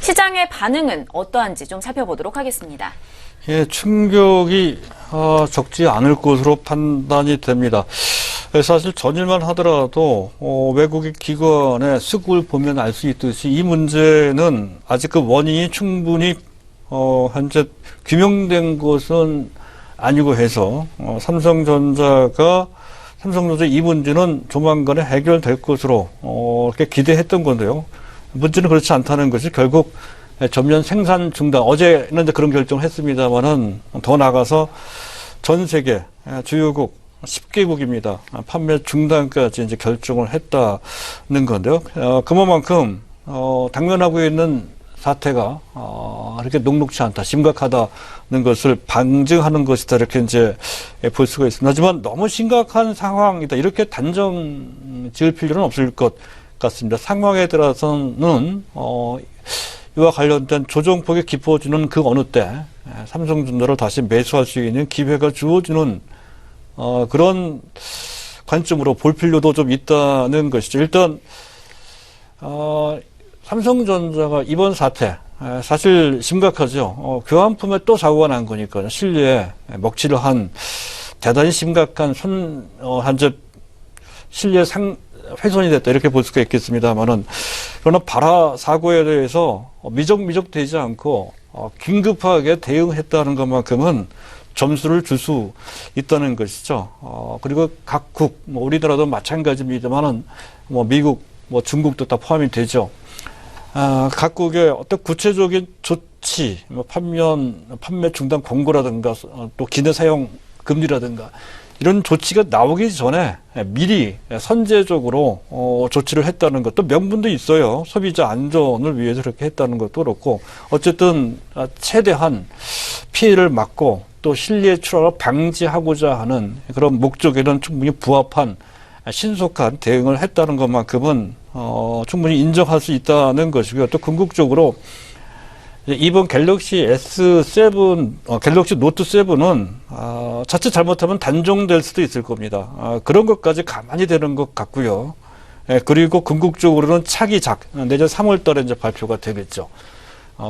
시장의 반응은 어떠한지 좀 살펴보도록 하겠습니다. 예, 충격이 적지 않을 것으로 판단이 됩니다. 사실 전일만 하더라도 외국의 기관의 수급을 보면 알 수 있듯이 이 문제는 아직 그 원인이 충분히 현재 규명된 것은 아니고 해서 삼성전자 이 문제는 조만간에 해결될 것으로 이렇게 기대했던 건데요. 문제는 그렇지 않다는 것이 결국 전면 생산 중단. 어제는 이제 그런 결정을 했습니다만은 더 나가서 전 세계 주요국 10개국입니다. 판매 중단까지 이제 결정을 했다는 건데요. 그만큼 당면하고 있는 사태가 이렇게 녹록치 않다, 심각하다는 것을 방증하는 것이다, 이렇게 이제 볼 수가 있습니다. 하지만 너무 심각한 상황이다, 이렇게 단정 지을 필요는 없을 것 같습니다. 상황에 따라서는 이와 관련된 조정폭이 깊어지는 그 어느 때 삼성전자를 다시 매수할 수 있는 기회가 주어지는 그런 관점으로 볼 필요도 좀 있다는 것이죠. 일단 삼성전자가 이번 사태 사실 심각하죠. 교환품에 또 사고가 난 거니까 실리에 먹칠을 한 대단히 심각한 현재 실리에 훼손이 됐다, 이렇게 볼 수가 있겠습니다만은, 그러나 발화 사고에 대해서 미적 되지 않고 긴급하게 대응했다는 것만큼은 점수를 줄 수 있다는 것이죠. 그리고 각국, 우리나라도 마찬가지입니다만은, 미국, 중국도 다 포함이 되죠. 각국의 어떤 구체적인 조치, 판매 중단 권고라든가, 또 기내 사용 금지라든가, 이런 조치가 나오기 전에 미리 선제적으로 조치를 했다는 것도 명분도 있어요. 소비자 안전을 위해서 그렇게 했다는 것도 그렇고, 어쨌든 최대한 피해를 막고 또 실리의 출하를 방지하고자 하는 그런 목적에는 충분히 부합한 신속한 대응을 했다는 것만큼은 충분히 인정할 수 있다는 것이고요. 또 궁극적으로 이번 갤럭시 S7, 갤럭시 노트 7은 자칫 잘못하면 단종될 수도 있을 겁니다. 그런 것까지 가만히 되는 것 같고요. 그리고 궁극적으로는 차기작, 내년 3월 달에 이제 발표가 되겠죠.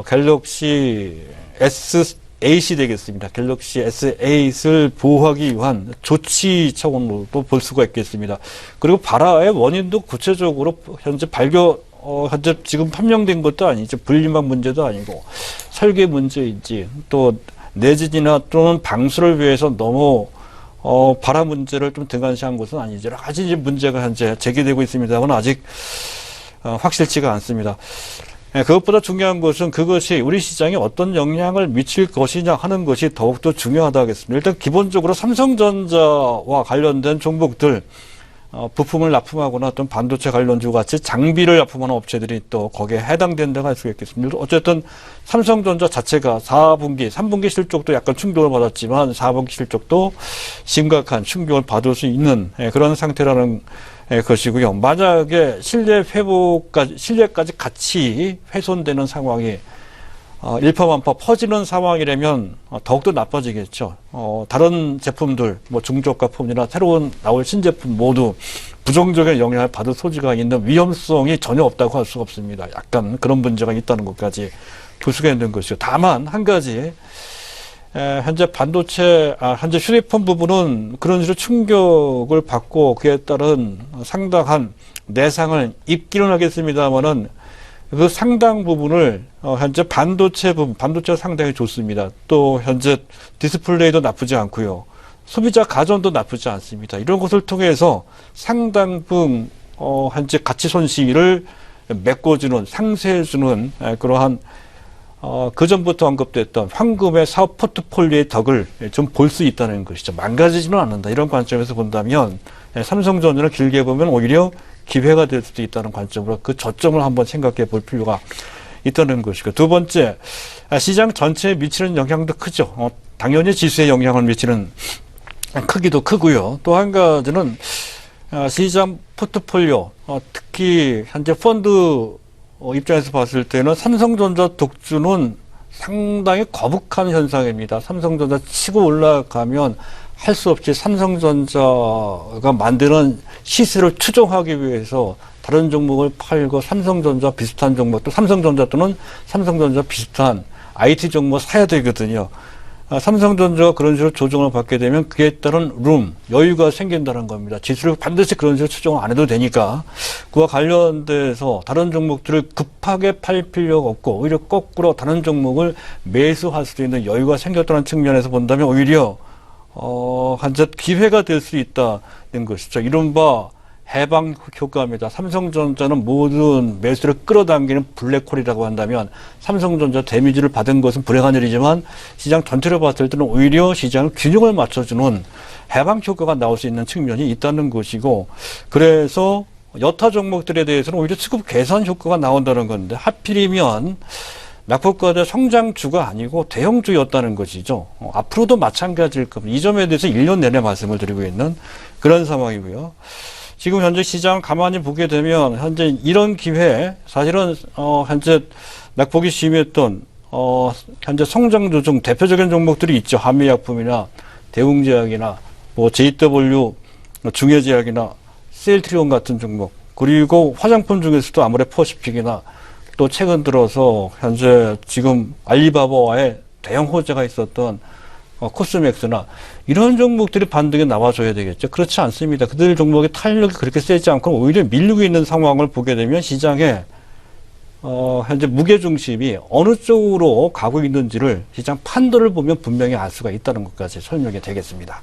갤럭시 S8이 되겠습니다. 갤럭시 S8을 보호하기 위한 조치 차원으로도 볼 수가 있겠습니다. 그리고 발화의 원인도 구체적으로 현재 현재 지금 판명된 것도 아니죠. 분리막 문제도 아니고 설계 문제인지, 또 내진이나 또는 방수를 위해서 너무 발화 문제를 좀 등한시한 것은 아니죠. 여러 가지 이제 문제가 현재 제기되고 있습니다만 아직 확실치가 않습니다. 그것보다 중요한 것은 그것이 우리 시장에 어떤 영향을 미칠 것이냐 하는 것이 더욱더 중요하다 하겠습니다. 일단 기본적으로 삼성전자와 관련된 종목들, 부품을 납품하거나 어떤 반도체 관련주 같이 장비를 납품하는 업체들이 또 거기에 해당된다고 할 수 있겠습니다. 어쨌든 삼성전자 자체가 4분기, 3분기 실적도 약간 충격을 받았지만 4분기 실적도 심각한 충격을 받을 수 있는 그런 상태라는 것이고요. 만약에 신뢰까지 같이 훼손되는 상황이 일파만파 퍼지는 상황이라면 더욱더 나빠지겠죠. 다른 제품들, 중저가 폼이나 새로운 나올 신제품 모두 부정적인 영향을 받을 소지가 있는 위험성이 전혀 없다고 할 수가 없습니다. 약간 그런 문제가 있다는 것까지 볼 수가 있는 것이죠. 다만 한 가지, 현재 현재 휴대폰 부분은 그런 식으로 충격을 받고 그에 따른 상당한 내상을 입기는 하겠습니다만은 그 상당 부분을 현재 반도체가 상당히 좋습니다. 또 현재 디스플레이도 나쁘지 않고요. 소비자 가전도 나쁘지 않습니다. 이런 것을 통해서 상당 부분 현재 가치 손실을 메꿔주는, 상쇄해주는 그러한 그 전부터 언급됐던 황금의 사업 포트폴리오의 덕을 좀 볼 수 있다는 것이죠. 망가지지는 않는다. 이런 관점에서 본다면 삼성전자는 길게 보면 오히려 기회가 될 수도 있다는 관점으로 그 저점을 한번 생각해 볼 필요가 있다는 것이고, 두 번째, 시장 전체에 미치는 영향도 크죠. 당연히 지수에 영향을 미치는 크기도 크고요. 또 한 가지는 시장 포트폴리오, 특히 현재 펀드 입장에서 봤을 때는 삼성전자 독주는 상당히 거북한 현상입니다. 삼성전자 치고 올라가면 할 수 없이 삼성전자가 만드는 시세를 추종하기 위해서 다른 종목을 팔고 삼성전자 비슷한 종목 또 삼성전자 또는 삼성전자 비슷한 IT 종목 사야 되거든요. 삼성전자가 그런 식으로 조정을 받게 되면 그에 따른 여유가 생긴다는 겁니다. 지수를 반드시 그런 식으로 추정을 안 해도 되니까 그와 관련돼서 다른 종목들을 급하게 팔 필요가 없고 오히려 거꾸로 다른 종목을 매수할 수 있는 여유가 생겼다는 측면에서 본다면 오히려 한자 기회가 될 수 있다는 것이죠. 이른바 해방 효과입니다. 삼성전자는 모든 매수를 끌어당기는 블랙홀이라고 한다면 삼성전자 데미지를 받은 것은 불행한 일이지만 시장 전체로 봤을 때는 오히려 시장 균형을 맞춰주는 해방 효과가 나올 수 있는 측면이 있다는 것이고 그래서 여타 종목들에 대해서는 오히려 수급 개선 효과가 나온다는 건데 하필이면 낙폭과대 성장주가 아니고 대형주였다는 것이죠. 앞으로도 마찬가지일 겁니다. 이 점에 대해서 1년 내내 말씀을 드리고 있는 그런 상황이고요. 지금 현재 시장 가만히 보게 되면 현재 이런 기회 사실은 현재 낙폭이 심했던 현재 성장주 중 대표적인 종목들이 있죠. 한미약품이나 대웅제약이나 뭐 JW 중해제약이나 셀트리온 같은 종목 그리고 화장품 중에서도 아모레퍼시픽이나 또 최근 들어서 현재 지금 알리바바와의 대형 호재가 있었던 코스맥스나 이런 종목들이 반등에 나와줘야 되겠죠. 그렇지 않습니다. 그들 종목의 탄력이 그렇게 세지 않고 오히려 밀리고 있는 상황을 보게 되면 시장에 현재 무게중심이 어느 쪽으로 가고 있는지를 시장 판도를 보면 분명히 알 수가 있다는 것까지 설명이 되겠습니다.